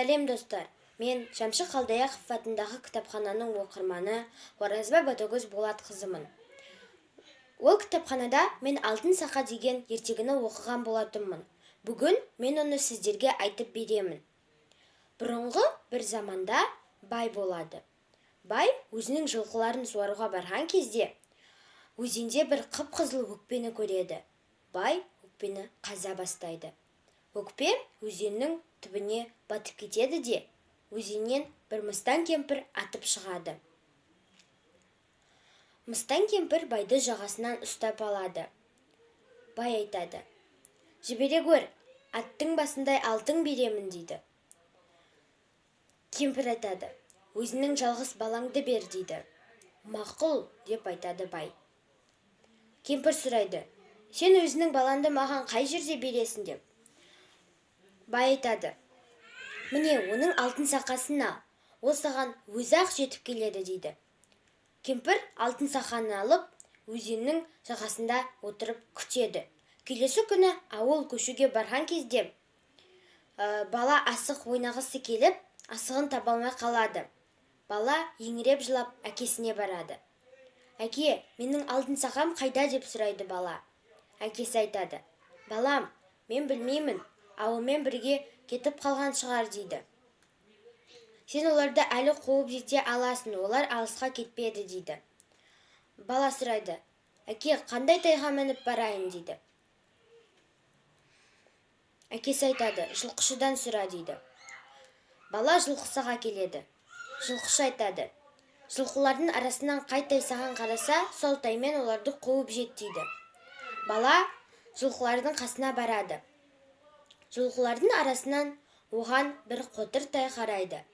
Сәлем достар, мен Шәмші Қалдаяқов атындағы кітапхананың оқырманы Оразбай Ботагөз Болатқызымын. Ол кітапханада мен Алтын Сақа деген ертегіні оқыған болатынмын. Бүгін мен оны сіздерге айтып беремін. Бұрынғы бір заманда бай болады. Бай өзінің жылқыларын суаруға барған кезде өзенде бір қып-қызыл өкпені көреді. Бай өкпені қаза бастайды. Өкпе өзеннің түбіне батып кетеді де, өзеннен бір мыстан кемпір атып шығады. Мыстан кемпір байды жағасынан ұстап алады. Бай айтады: «Жібере гөр, аттың басындай алтын беремін» дейді. Кемпір айтады: «Өзінің жалғыз балаңды бер» дейді. «Мақұл» деп айтады бай. Кемпір сұрайды: «Сен өзінің балаңды маған қай жерде бересің?» деп. Бай айтады: «Міне, оның алтын сақасын ал, ол саған өзі-ақ жетіп келеді» дейді. Кемпір алтын сақаны алып, өзеннің жағасында отырып күтеді. Келесі күні ауыл көшуге барған кезде бала асық ойнағысы келіп, асығын таба алмай қалады. Бала еңіреп жылап әкесіне барады. «Әке, менің алтын сақам қайда?» деп сұрайды бала. Әкесі айтады: «Балам, мен білмеймін, ауылмен бірге кетіп қалған шығар» дейді. «Сен оларды әлі қуып жете аласың, олар алысқа кетпеді» дейді. Бала сұрайды: «Әке, қандай тайға мініп барайын?» дейді. Әкесі айтады: «Жылқышыдан сұра» дейді. Бала жылқышыға келеді. Жылқышы айтады: «Жылқылардың арасынан қай тай саған қараса, сол таймен оларды қуып жет» дейді. Бала жылқылардың қасына барады. Жылқылардың арасынан оған бір қотыр тай қарайды.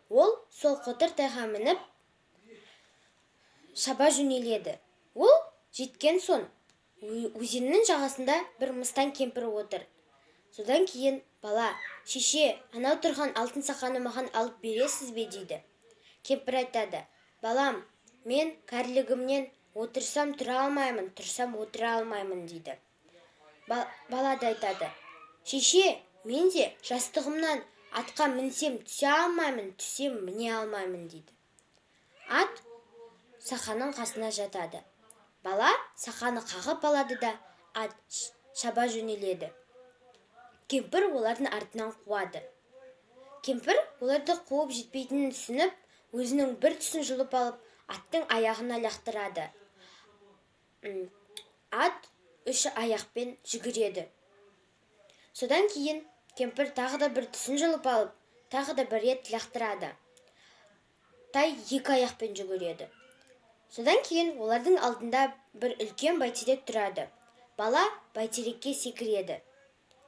Ол сол қотыр тайға мініп шаба жөнеледі. Ол жеткен соң өзеннің жағасында бір мыстан кемпір отыр. Содан кейін бала: «Шеше, анау тұрған алтын сақаны маған алып бересіз бе?» дейді. Кемпір айтады: «Балам, мен кәрілігімнен отырсам тұра алмаймын, тұрсам отыра алмаймын» дейді. Бала да айтады: «Шеше, мен де жастығымнан атқа мінсем түсе алмаймын, түсем міне алмаймын» дейді. Ат сақаның қасына жатады. Бала сақаны қағып алады да ат шаба жөнеледі. Кемпір олардың артынан қуады. Кемпір оларды қуып жетпейтінін түсініп, өзінің бір түсін жұлып алып, аттың аяғына лақтырады. Ат үш аяқпен жүгіреді. Содан кейін кемпір тағы да бір түсін жұлып алып, тағы да бір рет лақтырады. Тай екі аяқпен жүгіреді. Содан кейін олардың алдында бір үлкен бәйтерек тұрады. Бала бәйтерекке секіреді.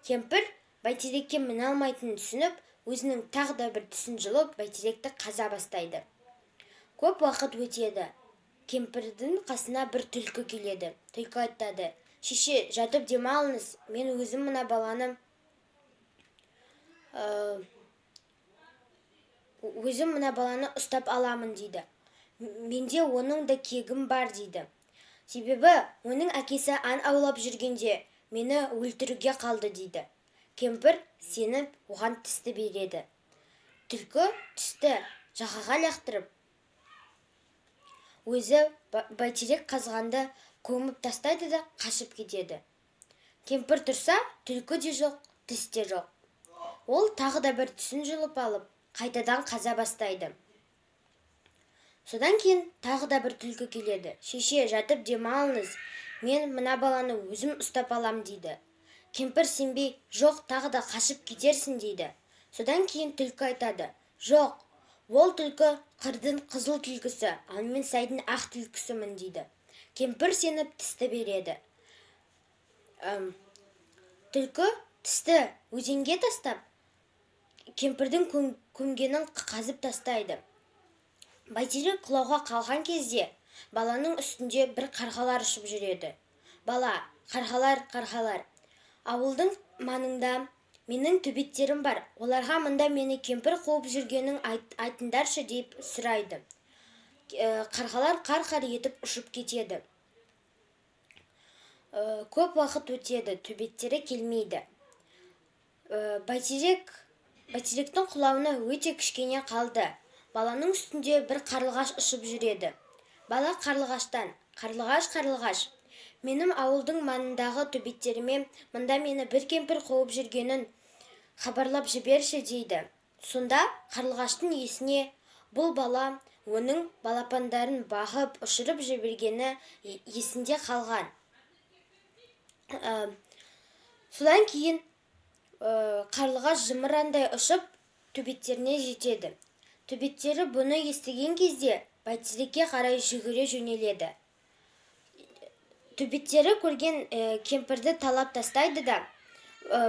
Кемпір бәйтерекке міне алмайтынын түсініп, өзінің тағы да бір түсін жұлып, бәйтеректі қаза бастайды. Көп уақыт өтеді. Кемпірдің қасына бір түлкі келеді. Түлкі айтады: «Шеше, жатып демалыңыз, мен өзім мына баланы ұстап аламын» дейді. «Менде оның да кегім бар» дейді. «Себебі оның әкесі аң аулап жүргенде мені өлтіруге қалды» дейді. Кемпір сеніп оған тісті береді. Түлкі тісті жағаға лақтырып, өзі бәйтерек қазғанды көміп тастайды да қашып кетеді. Кемпір тұрса, түлкі де жоқ, тіс те жоқ. Ол тағы да бір түсін жұлып алып, қайтадан қаза бастайды. Содан кейін тағы да бір түлкі келеді. «Шеше, жатып демалыңыз, мен мына баланы өзім ұстап алам» дейді. Кемпір сенбей: «Жоқ, тағы да қашып кетерсің» дейді. Содан кейін түлкі айтады: «Жоқ, ол түлкі қырдың қызыл түлкісі, ал мен сайдың ақ түлкісімін» дейді. Кемпір сеніп тісті береді. Түлкі тісті өзенге тастап, кемпірдің көмгенін қазып тастайды. Бәйтерек құлауға қалған кезде баланың үстінде бір қарғалар ұшып жүреді. Бала: «Қарғалар, қарғалар, ауылдың маңында менің төбеттерім бар, оларға мұнда мені кемпір қуып жүргенін айтыңдаршы» деп сұрайды. Қарғалар қар-қар етіп ұшып кетеді. Көп уақыт өтеді, төбеттері келмейді. Бәйтерек бәйтеректің құлауына өте кішкене қалды. Баланың үстінде бір қарлығаш ұшып жүреді. Бала қарлығаштан: «Қарлығаш, қарлығаш, менің ауылдың маңындағы төбеттеріме мұнда мені бір кемпір қуып жүргенін хабарлап жіберші» дейді. Сонда қарлығаштың есіне бұл бала оның балапандарын бағып ұшырып жібергені есінде қалған. Содан кейін қарлығаш зымырандай ұшып төбеттеріне жетеді. Төбеттері бұны естіген кезде бәйтерекке қарай жүгіре жөнеледі. Төбеттері көрген кемпірді талап тастайды да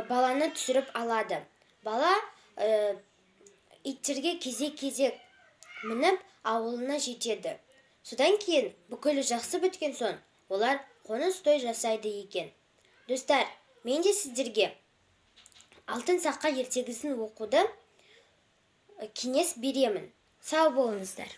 баланы түсіріп алады. Бала иттерге кезек-кезек мініп ауылына жетеді. Содан кейін бүкілі жақсы біткен соң олар қоныс той жасайды екен. Достар, мен де сіздерге алтын саққа ертегісін оқуды кеңес беремін. Сау болыңыздар.